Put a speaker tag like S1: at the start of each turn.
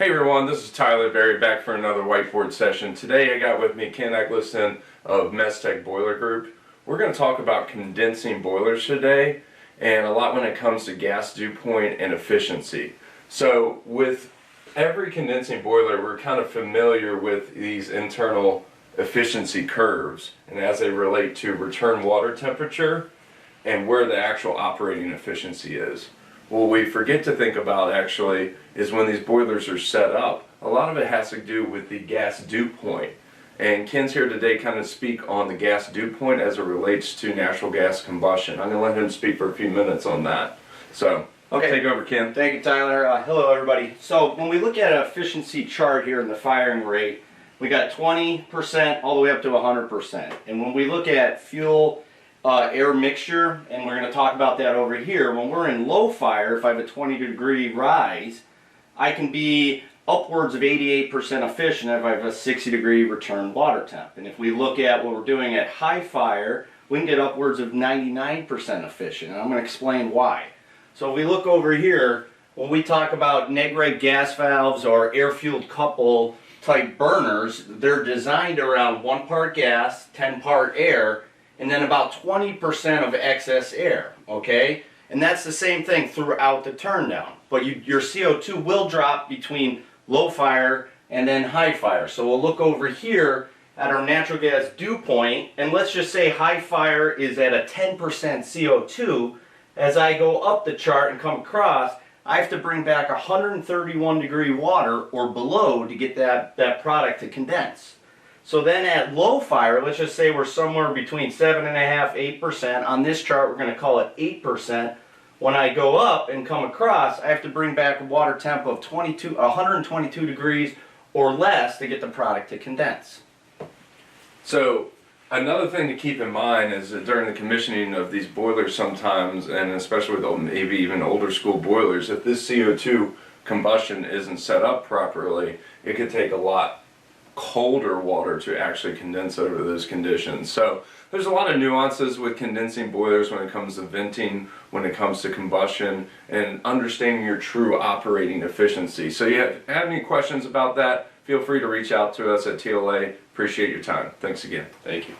S1: Hey everyone, this is Tyler Berry back for another whiteboard session. Today I got with me Ken Eggleston of Mestek Boiler Group. We're going to talk about condensing boilers today and a lot when it comes to gas dew point and efficiency. So with every condensing boiler we're kind of familiar with these internal efficiency curves and as they relate to return water temperature and where the actual operating efficiency is. What we forget to think about actually is when these boilers are set up, a lot of it has to do with the gas dew point. And Ken's here today kind of speak on the gas dew point as it relates to natural gas combustion. I'm going to let him speak for a few minutes on that. So, take over, Ken.
S2: Thank you, Tyler. Hello, everybody. So when we look at an efficiency chart here in the firing rate, we got 20% all the way up to 100%. And when we look at fuel air mixture, and we're going to talk about that over here, when we're in low fire, if I have a 20-degree rise, I can be upwards of 88% efficient if I have a 60-degree return water temp. And if we look at what we're doing at high fire, we can get upwards of 99% efficient, and I'm going to explain why. So if we look over here, when we talk about neg-reg gas valves or air-fueled couple type burners, they're designed around 1 part gas, 10 part air, and then about 20% of excess air, okay? And that's the same thing throughout the turn down. But your CO2 will drop between low fire and then high fire. So we'll look over here at our natural gas dew point, and let's just say high fire is at a 10% CO2. As I go up the chart and come across, I have to bring back 131 degree water or below to get that product to condense. So then at low fire, let's just say we're somewhere between 7.5%, 8%. On this chart, we're going to call it 8%. When I go up and come across, I have to bring back a water temp of 122 degrees or less to get the product to condense.
S1: So another thing to keep in mind is that during the commissioning of these boilers sometimes, and especially with maybe even older school boilers, if this CO2 combustion isn't set up properly, it could take a lot colder water to actually condense over those conditions. So there's a lot of nuances with condensing boilers when it comes to venting, when it comes to combustion, and understanding your true operating efficiency. So if you have any questions about that, feel free to reach out to us at TLA. Appreciate your time. Thanks again.
S2: Thank you.